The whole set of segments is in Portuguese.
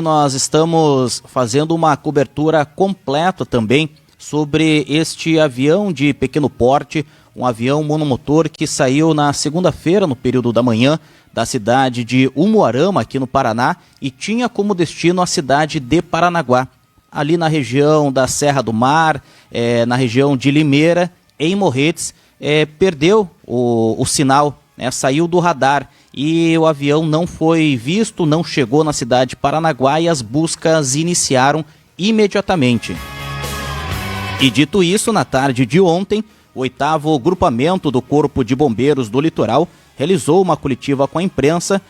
Nós estamos fazendo uma cobertura completa também sobre este avião de pequeno porte, um avião monomotor que saiu na segunda-feira, no período da manhã, da cidade de Umuarama, aqui no Paraná, e tinha como destino a cidade de Paranaguá, ali na região da Serra do Mar, na região de Limeira, em Morretes, perdeu o sinal, saiu do radar. E o avião não foi visto, não chegou na cidade de Paranaguá e as buscas iniciaram imediatamente. E dito isso, na tarde de ontem, o 8º Grupamento do Corpo de Bombeiros do Litoral realizou uma coletiva com a imprensa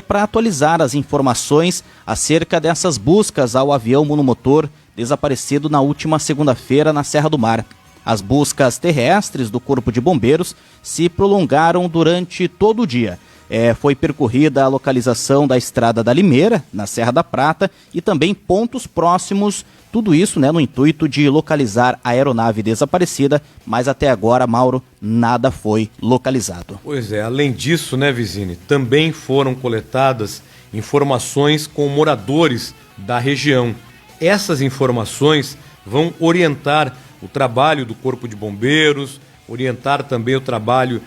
para atualizar as informações acerca dessas buscas ao avião monomotor desaparecido na última segunda-feira na Serra do Mar. As buscas terrestres do Corpo de Bombeiros se prolongaram durante todo o dia. Foi percorrida a localização da Estrada da Limeira, na Serra da Prata, e também pontos próximos, tudo isso no intuito de localizar a aeronave desaparecida, mas até agora, Mauro, nada foi localizado. Pois é, além disso, Vizini, também foram coletadas informações com moradores da região. Essas informações vão orientar o trabalho do Corpo de Bombeiros, orientar também o trabalho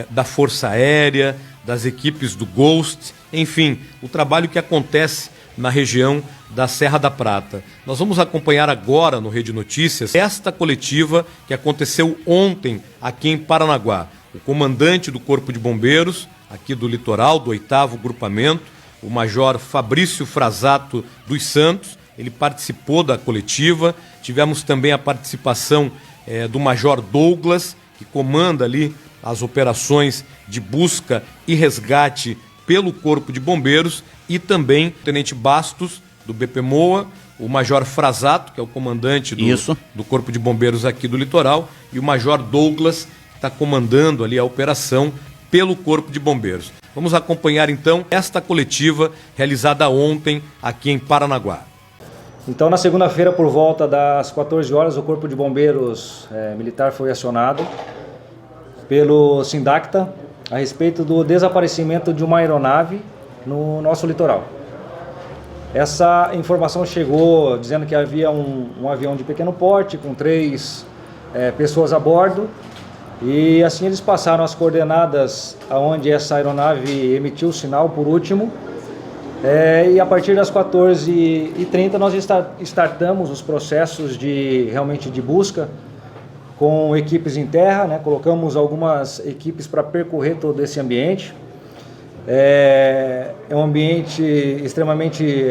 da Força Aérea, das equipes do Ghost, enfim, o trabalho que acontece na região da Serra da Prata. Nós vamos acompanhar agora no Rede Notícias esta coletiva que aconteceu ontem aqui em Paranaguá. O comandante do Corpo de Bombeiros, aqui do litoral, do 8º Grupamento, o Major Fabrício Frasato dos Santos, ele participou da coletiva. Tivemos também a participação do Major Douglas, que comanda ali as operações de busca e resgate pelo Corpo de Bombeiros, e também o Tenente Bastos, do BPMOA, o Major Frasato, que é o comandante do Corpo de Bombeiros aqui do litoral, e o Major Douglas, que está comandando ali a operação pelo Corpo de Bombeiros. Vamos acompanhar então esta coletiva realizada ontem aqui em Paranaguá. Então, na segunda-feira, por volta das 14 horas, o Corpo de Bombeiros Militar foi acionado pelo Sindacta a respeito do desaparecimento de uma aeronave no nosso litoral. Essa informação chegou dizendo que havia um avião de pequeno porte com 3 pessoas a bordo, e assim eles passaram as coordenadas aonde essa aeronave emitiu o sinal por último. E a partir das 14h30 nós startamos os processos realmente de busca com equipes em terra, colocamos algumas equipes para percorrer todo esse ambiente. É um ambiente extremamente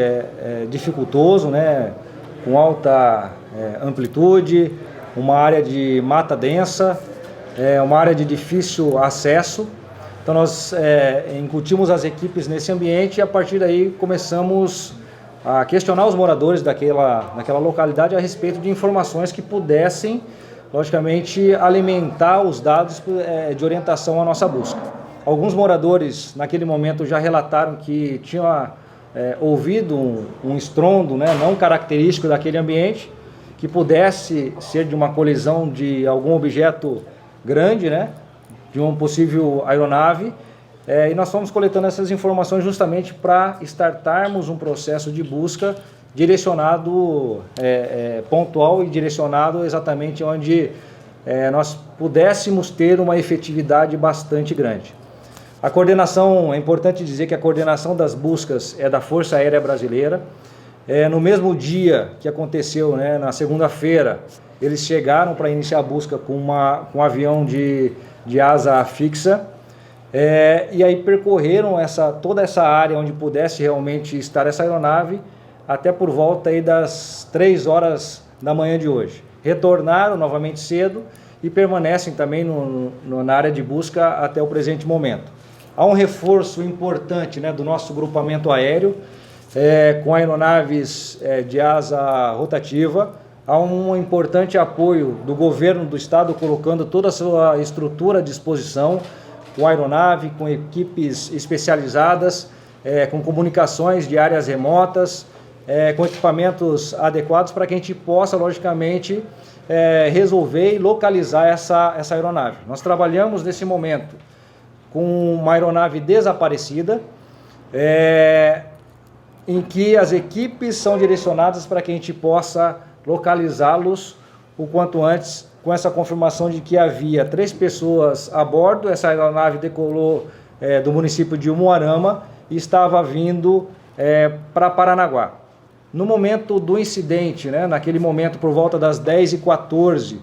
dificultoso, com alta amplitude, uma área de mata densa, uma área de difícil acesso. Então nós incutimos as equipes nesse ambiente e a partir daí começamos a questionar os moradores daquela localidade a respeito de informações que pudessem, logicamente, alimentar os dados de orientação à nossa busca. Alguns moradores naquele momento já relataram que tinham ouvido um estrondo não característico daquele ambiente, que pudesse ser de uma colisão de algum objeto grande, de uma possível aeronave, e nós fomos coletando essas informações justamente para startarmos um processo de busca direcionado, pontual e direcionado exatamente onde nós pudéssemos ter uma efetividade bastante grande. A coordenação, é importante dizer que a coordenação das buscas é da Força Aérea Brasileira. No mesmo dia que aconteceu, na segunda-feira, eles chegaram para iniciar a busca com um avião de asa fixa, e aí percorreram toda essa área onde pudesse realmente estar essa aeronave até por volta aí das 3 horas da manhã de hoje. Retornaram novamente cedo e permanecem também na área de busca até o presente momento. Há um reforço importante do nosso grupamento aéreo, com aeronaves de asa rotativa. Há um importante apoio do governo do estado, colocando toda a sua estrutura à disposição, com aeronave, com equipes especializadas, com comunicações de áreas remotas, com equipamentos adequados para que a gente possa, logicamente, resolver e localizar essa aeronave. Nós trabalhamos nesse momento com uma aeronave desaparecida, em que as equipes são direcionadas para que a gente possa localizá-los o quanto antes, com essa confirmação de que havia 3 pessoas a bordo. Essa aeronave decolou do município de Umuarama e estava vindo para Paranaguá. No momento do incidente, né, naquele momento por volta das 10h14,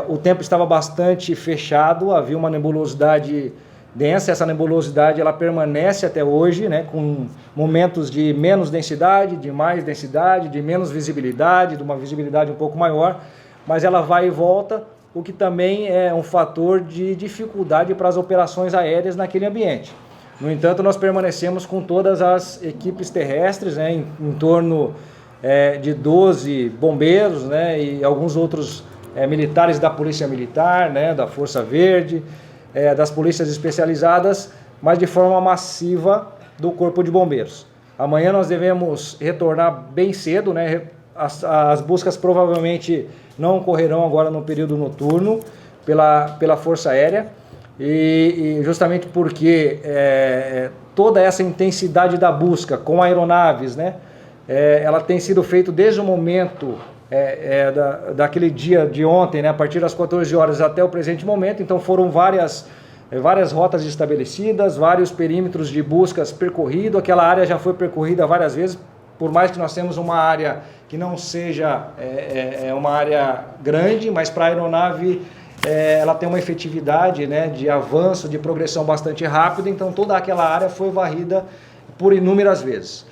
o tempo estava bastante fechado, havia uma nebulosidade densa. Essa nebulosidade ela permanece até hoje, né, com momentos de menos densidade, de mais densidade, de menos visibilidade, de uma visibilidade um pouco maior, mas ela vai e volta, o que também é um fator de dificuldade para as operações aéreas naquele ambiente. No entanto, nós permanecemos com todas as equipes terrestres, né, em torno de 12 bombeiros, né, e alguns outros militares da Polícia Militar, né, da Força Verde, das polícias especializadas, mas de forma massiva do Corpo de Bombeiros. Amanhã nós devemos retornar bem cedo, né? As buscas provavelmente não ocorrerão agora no período noturno pela Força Aérea, e justamente porque toda essa intensidade da busca com aeronaves, né, ela tem sido feita desde o momento daquele dia de ontem, né, a partir das 14 horas até o presente momento. Então foram várias rotas estabelecidas, vários perímetros de buscas percorridos. Aquela área já foi percorrida várias vezes, por mais que nós temos uma área que não seja uma área grande, mas para a aeronave ela tem uma efetividade, né, de avanço, de progressão bastante rápida. Então toda aquela área foi varrida por inúmeras vezes.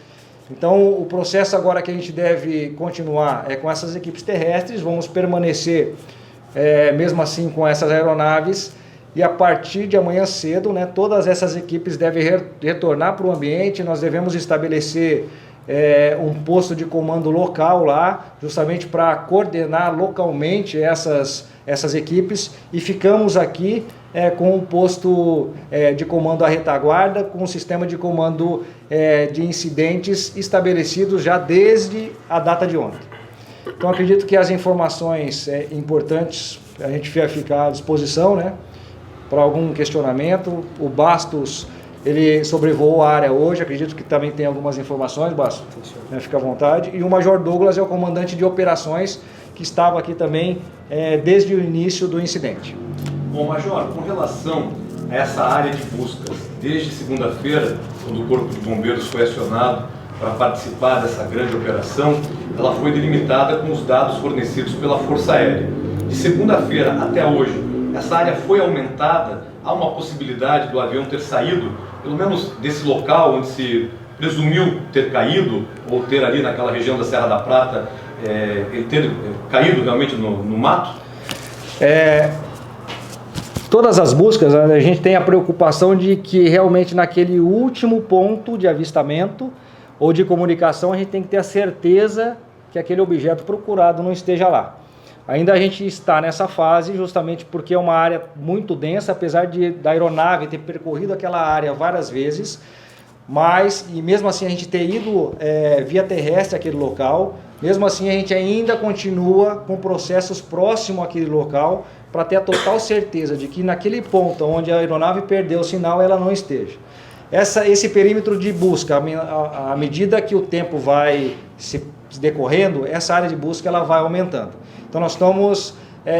Então, o processo agora que a gente deve continuar com essas equipes terrestres. Vamos permanecer, mesmo assim, com essas aeronaves, e a partir de amanhã cedo, né, todas essas equipes devem retornar para o ambiente. Nós devemos estabelecer um posto de comando local lá, justamente para coordenar localmente essas equipes, e ficamos aqui com um posto de comando à retaguarda, com um sistema de comando de incidentes estabelecidos já desde a data de ontem. Então acredito que as informações importantes a gente vai ficar à disposição, né, para algum questionamento. O Bastos, ele sobrevoou a área hoje, acredito que também tem algumas informações, Bastos, fica à vontade. E o Major Douglas é o comandante de operações, que estava aqui também desde o início do incidente. Bom, Major, com relação a essa área de buscas, desde segunda-feira, quando o Corpo de Bombeiros foi acionado para participar dessa grande operação, ela foi delimitada com os dados fornecidos pela Força Aérea. De segunda-feira até hoje, essa área foi aumentada? Há uma possibilidade do avião ter saído, pelo menos desse local onde se presumiu ter caído, ou ter ali naquela região da Serra da Prata, ele ter caído realmente no mato? Todas as buscas, a gente tem a preocupação de que realmente naquele último ponto de avistamento ou de comunicação a gente tem que ter a certeza que aquele objeto procurado não esteja lá. Ainda a gente está nessa fase justamente porque é uma área muito densa, apesar da aeronave ter percorrido aquela área várias vezes, e mesmo assim a gente ter ido via terrestre àquele local, mesmo assim a gente ainda continua com processos próximos àquele local, para ter a total certeza de que naquele ponto onde a aeronave perdeu o sinal, ela não esteja. Esse perímetro de busca, à medida que o tempo vai se decorrendo, essa área de busca ela vai aumentando. Então nós estamos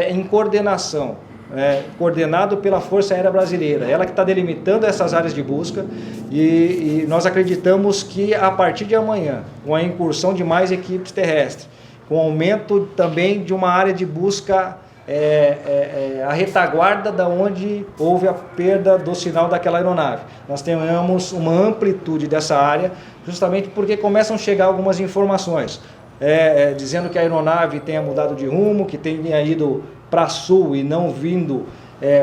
em coordenação, coordenado pela Força Aérea Brasileira, ela que está delimitando essas áreas de busca, e nós acreditamos que a partir de amanhã, com a incursão de mais equipes terrestres, com o aumento também de uma área de busca a retaguarda da onde houve a perda do sinal daquela aeronave, nós tenhamos uma amplitude dessa área, justamente porque começam a chegar algumas informações dizendo que a aeronave tenha mudado de rumo, que tenha ido para sul e não vindo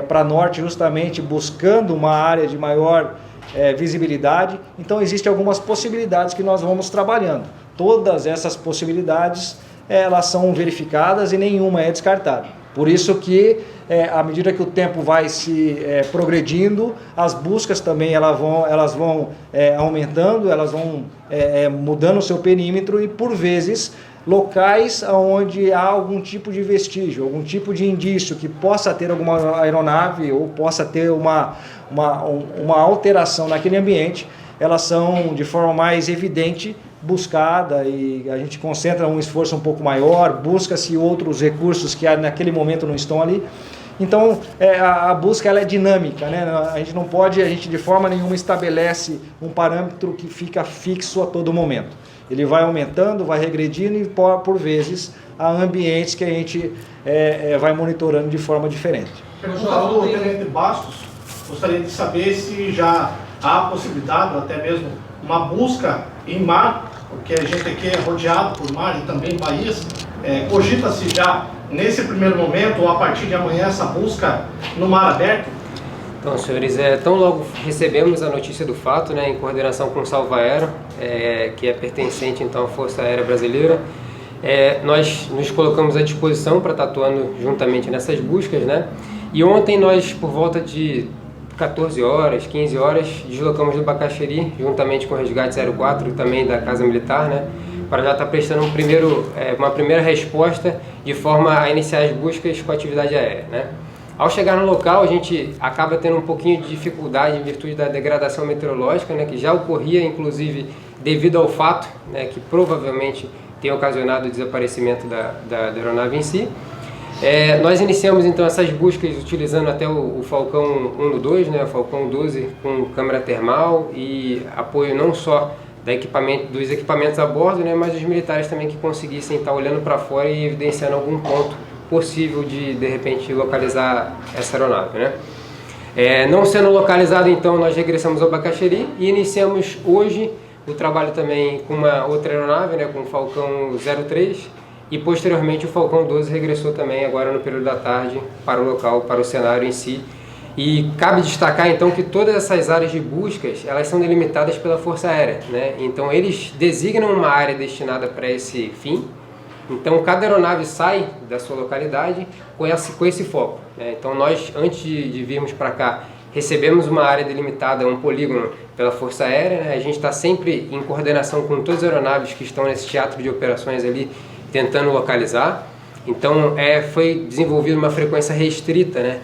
para norte, justamente buscando uma área de maior visibilidade. Então existem algumas possibilidades que nós vamos trabalhando. Todas essas possibilidades elas são verificadas e nenhuma é descartada. Por isso que, à medida que o tempo vai se progredindo, as buscas também elas vão aumentando, elas vão mudando o seu perímetro, e por vezes locais onde há algum tipo de vestígio, algum tipo de indício que possa ter alguma aeronave ou possa ter uma alteração naquele ambiente, elas são de forma mais evidente buscada e a gente concentra um esforço um pouco maior, busca-se outros recursos que naquele momento não estão ali. Então, a busca ela é dinâmica, né? A gente de forma nenhuma estabelece um parâmetro que fica fixo a todo momento. Ele vai aumentando, vai regredindo e por vezes há ambientes que a gente vai monitorando de forma diferente. João, Tenente Bastos, gostaria de saber se já há possibilidade, ou até mesmo uma busca em mar, porque a gente aqui é rodeado por mar e também baías, cogita-se já nesse primeiro momento ou a partir de amanhã essa busca no mar aberto? Então, senhores, tão logo recebemos a notícia do fato, né, em coordenação com o Salva Aero, que é pertencente então à Força Aérea Brasileira, nós nos colocamos à disposição para estar atuando juntamente nessas buscas, né? E ontem nós, por volta de 14 horas, 15 horas, deslocamos do Bacaxeri, juntamente com o Resgate 04 e também da Casa Militar, né? Para já estar prestando uma primeira resposta de forma a iniciar as buscas com a atividade aérea, né? Ao chegar no local, a gente acaba tendo um pouquinho de dificuldade em virtude da degradação meteorológica, né, que já ocorria, inclusive, devido ao fato, né, que provavelmente tem ocasionado o desaparecimento da aeronave em si. Nós iniciamos, então, essas buscas utilizando até o Falcão 1-2, né, o Falcão 12, com câmera termal e apoio não só dos equipamentos a bordo, né, mas os militares também que conseguissem estar olhando para fora e evidenciando algum ponto possível de repente, localizar essa aeronave, né? Não sendo localizado, então, nós regressamos ao Bacaxeri e iniciamos hoje o trabalho também com uma outra aeronave, né, com o Falcão 03, e posteriormente o Falcão 12 regressou também agora no período da tarde para o local, para o cenário em si. E cabe destacar, então, que todas essas áreas de buscas, elas são delimitadas pela Força Aérea, né? Então, eles designam uma área destinada para esse fim. Então, cada aeronave sai da sua localidade com esse foco, né? Então, nós, antes de virmos para cá, recebemos uma área delimitada, um polígono pela Força Aérea, né? A gente está sempre em coordenação com todas as aeronaves que estão nesse teatro de operações ali, tentando localizar. Então, foi desenvolvida uma frequência restrita, né?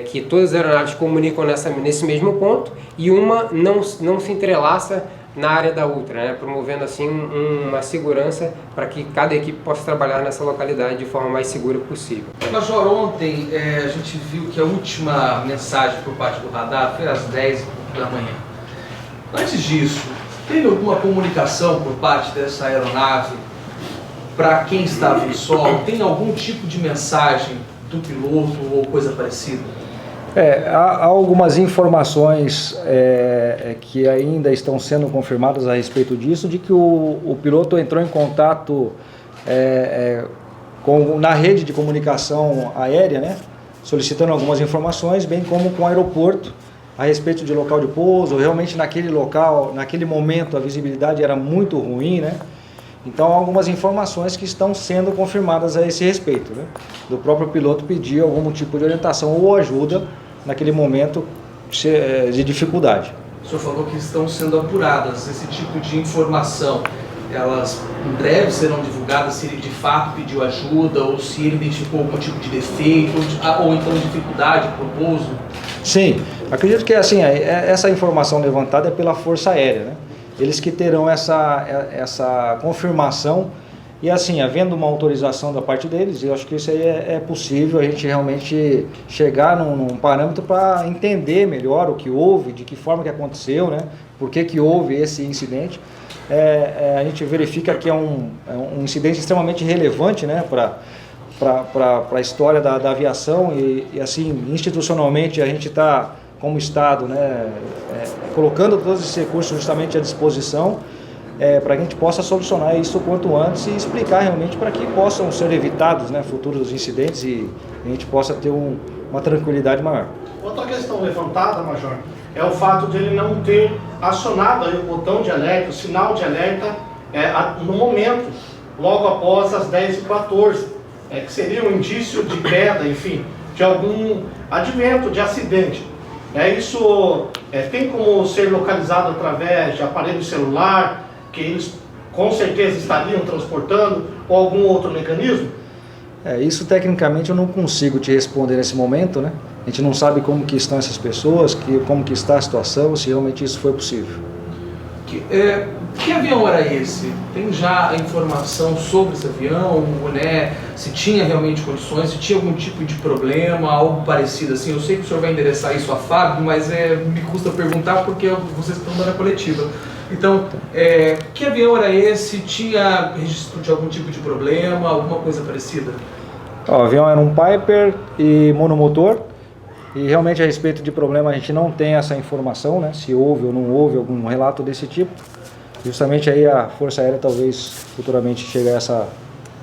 Que todas as aeronaves comunicam nesse mesmo ponto e uma não se entrelaça na área da outra, né? Promovendo assim uma segurança para que cada equipe possa trabalhar nessa localidade de forma mais segura possível. Major, ontem a gente viu que a última mensagem por parte do radar foi às 10h da manhã. Antes disso, teve alguma comunicação por parte dessa aeronave para quem estava em solo? Tem algum tipo de mensagem do piloto ou coisa parecida? Há algumas informações que ainda estão sendo confirmadas a respeito disso, de que o piloto entrou em contato na rede de comunicação aérea, né, solicitando algumas informações, bem como com o aeroporto, a respeito de local de pouso. Realmente naquele local, naquele momento, a visibilidade era muito ruim, né? Então, algumas informações que estão sendo confirmadas a esse respeito, né? Do próprio piloto pedir algum tipo de orientação ou ajuda naquele momento de dificuldade. O senhor falou que estão sendo apuradas. Esse tipo de informação, elas em breve serão divulgadas se ele de fato pediu ajuda ou se ele identificou algum tipo de defeito ou então dificuldade para o pouso? Sim, acredito que assim, essa informação levantada é pela Força Aérea, né? Eles que terão essa confirmação e assim, havendo uma autorização da parte deles, eu acho que isso aí é possível a gente realmente chegar num parâmetro para entender melhor o que houve, de que forma que aconteceu, né? Por que houve esse incidente. A gente verifica que é um incidente extremamente relevante, né, para a história da aviação e assim, institucionalmente a gente está, como Estado, né, colocando todos esses recursos justamente à disposição para que a gente possa solucionar isso quanto antes e explicar realmente para que possam ser evitados, né, futuros incidentes e a gente possa ter uma tranquilidade maior. Outra questão levantada, Major, é o fato de ele não ter acionado aí o botão de alerta, o sinal de alerta no momento, logo após as 10h14, que seria um indício de queda, enfim, de algum advento de acidente. Isso tem como ser localizado através de aparelho celular, que eles com certeza estariam transportando, ou algum outro mecanismo? Isso tecnicamente eu não consigo te responder nesse momento, né? A gente não sabe como que estão essas pessoas, como que está a situação, se realmente isso foi possível. Que avião era esse? Tem já a informação sobre esse avião, né? Se tinha realmente condições, se tinha algum tipo de problema, algo parecido assim? Eu sei que o senhor vai endereçar isso a Fábio, mas me custa perguntar porque vocês estão dando a coletiva. Então, que avião era esse? Tinha registro de algum tipo de problema, alguma coisa parecida? O avião era um Piper e monomotor. E realmente a respeito de problema a gente não tem essa informação, né? Se houve ou não houve algum relato desse tipo. Justamente aí a Força Aérea talvez futuramente chegue a essa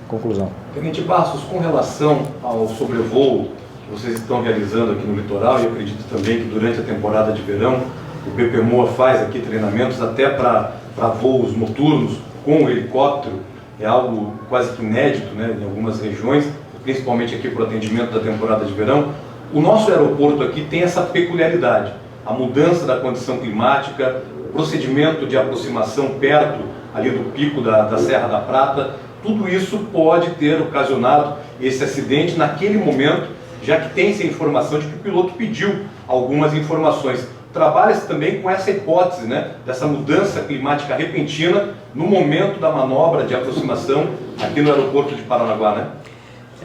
conclusão. Tenente Bastos, com relação ao sobrevoo que vocês estão realizando aqui no litoral, e acredito também que durante a temporada de verão o BPMOA faz aqui treinamentos até para voos noturnos com o helicóptero, é algo quase que inédito, né, em algumas regiões, principalmente aqui para o atendimento da temporada de verão. O nosso aeroporto aqui tem essa peculiaridade, a mudança da condição climática, o procedimento de aproximação perto ali do pico da Serra da Prata, tudo isso pode ter ocasionado esse acidente naquele momento, já que tem essa informação de que o piloto pediu algumas informações. Trabalha-se também com essa hipótese, né, dessa mudança climática repentina no momento da manobra de aproximação aqui no aeroporto de Paranaguá, né?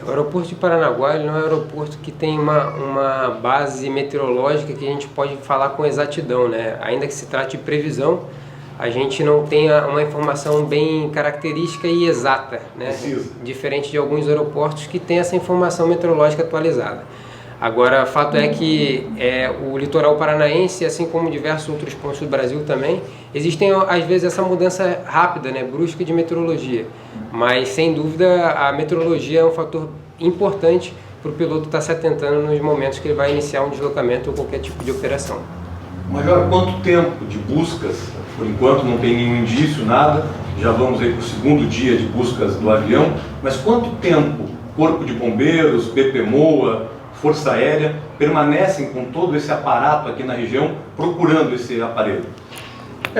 O aeroporto de Paranaguá ele não é um aeroporto que tem uma base meteorológica que a gente pode falar com exatidão, né? Ainda que se trate de previsão, a gente não tem uma informação bem característica e exata, né? Precisa. Diferente de alguns aeroportos que têm essa informação meteorológica atualizada. Agora, fato é que o litoral paranaense, assim como diversos outros pontos do Brasil também, existem às vezes essa mudança rápida, né, brusca de meteorologia. Mas, sem dúvida, a meteorologia é um fator importante para o piloto estar se atentando nos momentos que ele vai iniciar um deslocamento ou qualquer tipo de operação. Major, quanto tempo de buscas? Por enquanto não tem nenhum indício, nada. Já vamos aí para o segundo dia de buscas do avião. Mas quanto tempo Corpo de Bombeiros, BPMOA, Força Aérea permanecem com todo esse aparato aqui na região procurando esse aparelho?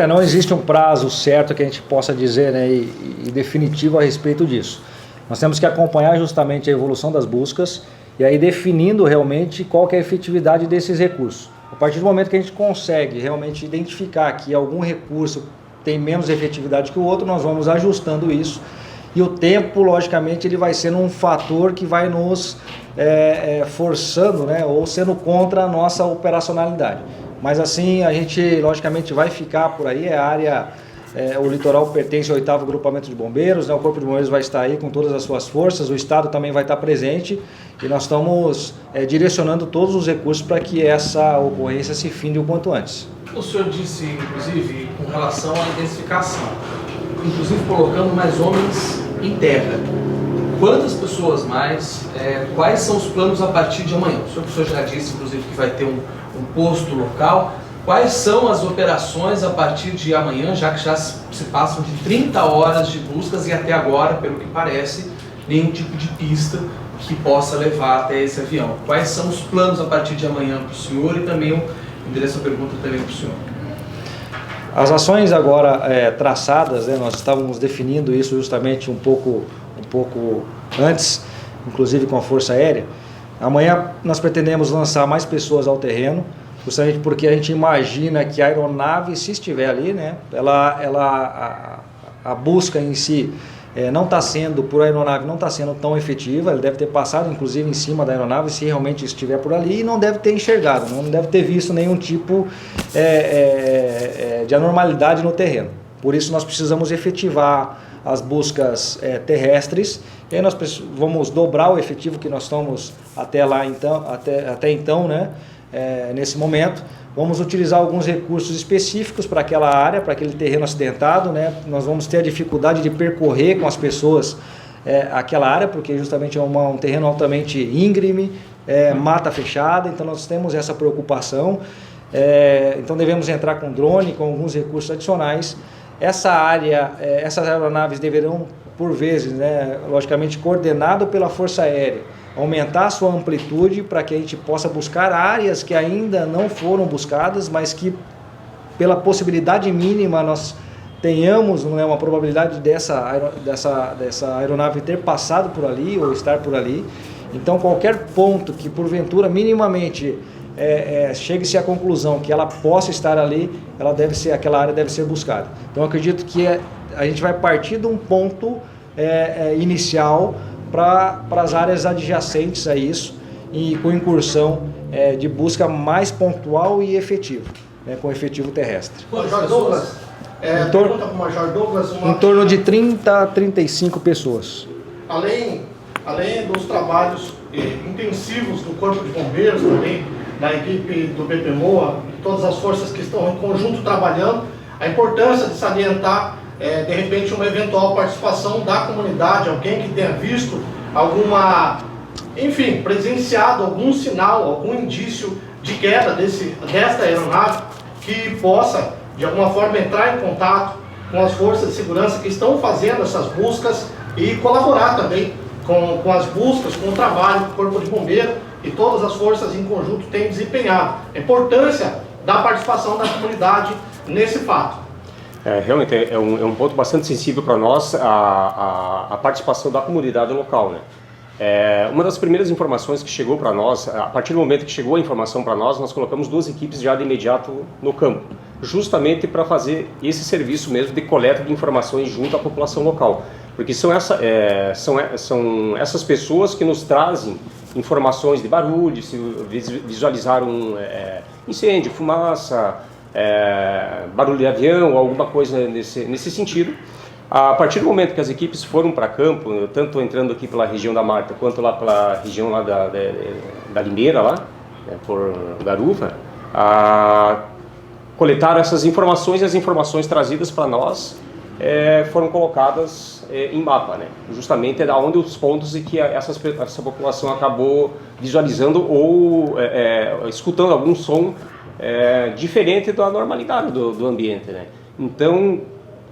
Não existe um prazo certo que a gente possa dizer, né, e definitivo a respeito disso. Nós temos que acompanhar justamente a evolução das buscas e aí definindo realmente qual que é a efetividade desses recursos. A partir do momento que a gente consegue realmente identificar que algum recurso tem menos efetividade que o outro, nós vamos ajustando isso. E o tempo, logicamente, ele vai sendo um fator que vai nos forçando, né, ou sendo contra a nossa operacionalidade. Mas assim, a gente, logicamente, vai ficar por aí, o litoral pertence ao 8º Grupamento de Bombeiros, né, o Corpo de Bombeiros vai estar aí com todas as suas forças, o Estado também vai estar presente e nós estamos direcionando todos os recursos para que essa ocorrência se finde o quanto antes. O senhor disse, inclusive, com relação à intensificação, inclusive colocando mais homens em terra. Quantas pessoas mais? Quais são os planos a partir de amanhã? O senhor já disse, inclusive, que vai ter um posto local. Quais são as operações a partir de amanhã, já que já se passam de 30 horas de buscas e até agora, pelo que parece, nenhum tipo de pista que possa levar até esse avião? Quais são os planos a partir de amanhã para o senhor e também eu endereço a pergunta também para o senhor? As ações agora traçadas, né, nós estávamos definindo isso justamente um pouco antes, inclusive com a Força Aérea. Amanhã nós pretendemos lançar mais pessoas ao terreno, justamente porque a gente imagina que a aeronave, se estiver ali, né, a busca em si não está sendo, por aeronave, não está sendo tão efetiva. Ele deve ter passado, inclusive, em cima da aeronave, se realmente estiver por ali, e não deve ter enxergado, não deve ter visto nenhum tipo de anormalidade no terreno. Por isso, nós precisamos efetivar as buscas terrestres, e aí nós vamos dobrar o efetivo que nós estamos até então, né, nesse momento. Vamos utilizar alguns recursos específicos para aquela área, para aquele terreno acidentado, né? Nós vamos ter a dificuldade de percorrer com as pessoas aquela área, porque justamente é um terreno altamente íngreme, mata fechada, então nós temos essa preocupação. Então devemos entrar com drone, com alguns recursos adicionais. Essa área, essas aeronaves deverão, por vezes, né, logicamente coordenado pela Força Aérea, aumentar a sua amplitude para que a gente possa buscar áreas que ainda não foram buscadas, mas que pela possibilidade mínima nós tenhamos, não é, uma probabilidade dessa aeronave ter passado por ali ou estar por ali. Então qualquer ponto que porventura minimamente chegue-se à conclusão que ela possa estar ali, aquela área deve ser buscada. Então, acredito que a gente vai partir de um ponto inicial para as áreas adjacentes a isso, e com incursão de busca mais pontual e efetiva, com efetivo terrestre. Major Douglas, pergunta para o Major Douglas. Em torno de 30 a 35 pessoas. Além dos trabalhos intensivos do Corpo de Bombeiros, também da equipe do BPMOA, de todas as forças que estão em conjunto trabalhando, a importância de salientar, de repente, uma eventual participação da comunidade, alguém que tenha visto presenciado algum sinal, algum indício de queda desta aeronave, que possa, de alguma forma, entrar em contato com as forças de segurança que estão fazendo essas buscas e colaborar também com as buscas, com o trabalho que o Corpo de Bombeiro e todas as forças em conjunto têm desempenhado. A importância da participação da comunidade nesse fato. Realmente é um ponto bastante sensível para nós, a participação da comunidade local, né? Uma das primeiras informações que chegou para nós, a partir do momento que chegou a informação para nós colocamos 2 equipes já de imediato no campo, justamente para fazer esse serviço mesmo de coleta de informações junto à população local. Porque são essas pessoas que nos trazem informações de barulho, se visualizaram incêndio, fumaça, barulho de avião, alguma coisa nesse sentido. A partir do momento que as equipes foram para campo, tanto entrando aqui pela região da Marta, quanto lá pela região lá da Limeira, lá, por Garuva, coletaram essas informações, e as informações trazidas para nós foram colocadas em mapa, né? Justamente onde os pontos em que essa população acabou visualizando ou escutando algum som diferente da normalidade do ambiente, né? Então,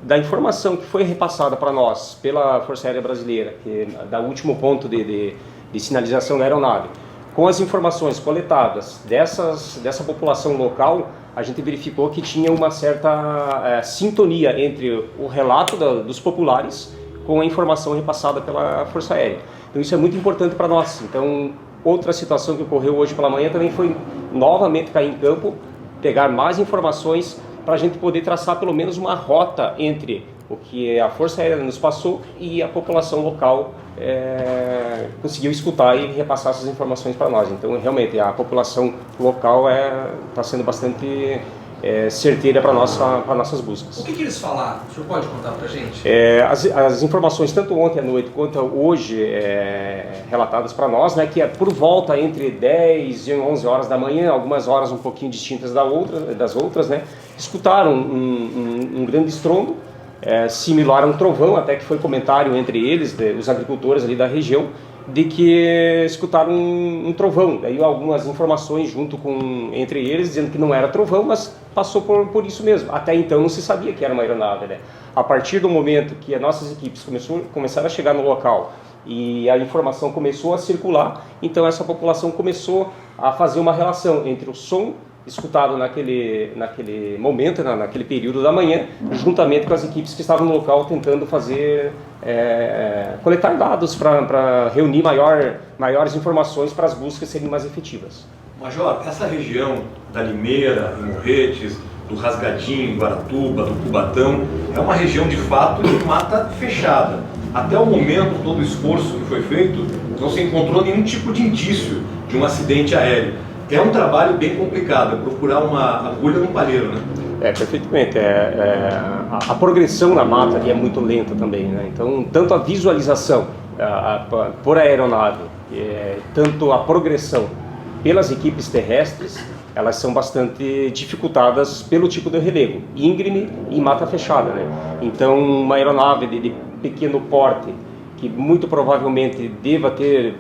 da informação que foi repassada para nós pela Força Aérea Brasileira, que da último ponto de sinalização da aeronave, com as informações coletadas dessa população local, a gente verificou que tinha uma certa sintonia entre o relato dos populares com a informação repassada pela Força Aérea. Então isso é muito importante para nós. Então, outra situação que ocorreu hoje pela manhã também foi novamente cair em campo, pegar mais informações para a gente poder traçar pelo menos uma rota entre o que a Força Aérea nos passou e a população local conseguiu escutar e repassar essas informações para nós. Então, realmente, a população local está sendo bastante certeira para nossas buscas. O que eles falaram? O senhor pode contar para a gente? As informações, tanto ontem à noite quanto hoje, relatadas para nós, né, que por volta entre 10 e 11 horas da manhã, algumas horas um pouquinho distintas das outras, né, escutaram um grande estrondo, similar a um trovão, até que foi comentário entre eles, os agricultores ali da região, de que escutaram um trovão. Daí algumas informações entre eles, dizendo que não era trovão, mas passou por isso mesmo. Até então não se sabia que era uma aeronave, né? A partir do momento que as nossas equipes começaram a chegar no local e a informação começou a circular, então essa população começou a fazer uma relação entre o som escutado naquele momento, naquele período da manhã, juntamente com as equipes que estavam no local tentando coletar dados para reunir maiores informações para as buscas serem mais efetivas. Major, essa região da Limeira, em Morretes, do Rasgadinho, Guaratuba, do Cubatão, é uma região de fato de mata fechada. Até o momento, todo o esforço que foi feito, não se encontrou nenhum tipo de indício de um acidente aéreo. É um trabalho bem complicado, é procurar uma agulha no palheiro, né? Perfeitamente. A progressão na mata ali é muito lenta também, né? Então, tanto a visualização por aeronave, tanto a progressão pelas equipes terrestres, elas são bastante dificultadas pelo tipo de relevo, íngreme e mata fechada, né? Então, uma aeronave de pequeno porte, que muito provavelmente deva ter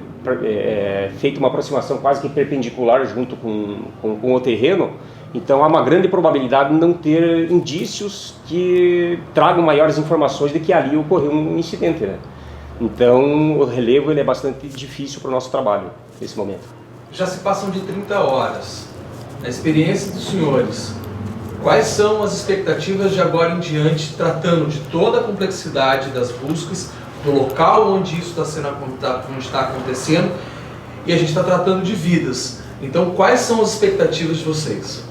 feito uma aproximação quase que perpendicular junto com o terreno, então há uma grande probabilidade de não ter indícios que tragam maiores informações de que ali ocorreu um incidente, né? Então o relevo ele é bastante difícil para o nosso trabalho nesse momento. Já se passam de 30 horas. Na experiência dos senhores, quais são as expectativas de agora em diante, tratando de toda a complexidade das buscas, do local onde isso está acontecendo, e a gente está tratando de vidas. Então, quais são as expectativas de vocês?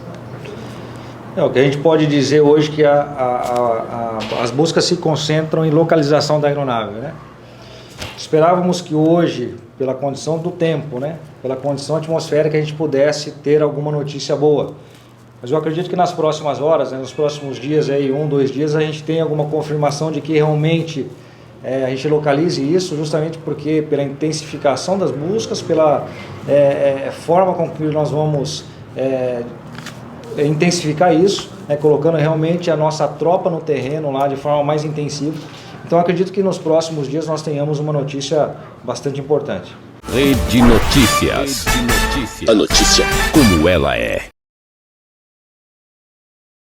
O que a gente pode dizer hoje é que as buscas se concentram em localização da aeronave, né? Esperávamos que hoje, pela condição do tempo, né, pela condição atmosférica, a gente pudesse ter alguma notícia boa. Mas eu acredito que nas próximas horas, né, nos próximos dias, aí, 1, 2 dias, a gente tem alguma confirmação de que realmente a gente localize isso, justamente porque pela intensificação das buscas, pela forma com que nós vamos intensificar isso, né, colocando realmente a nossa tropa no terreno lá de forma mais intensiva. Então acredito que nos próximos dias nós tenhamos uma notícia bastante importante. Rede Notícias. A notícia como ela é.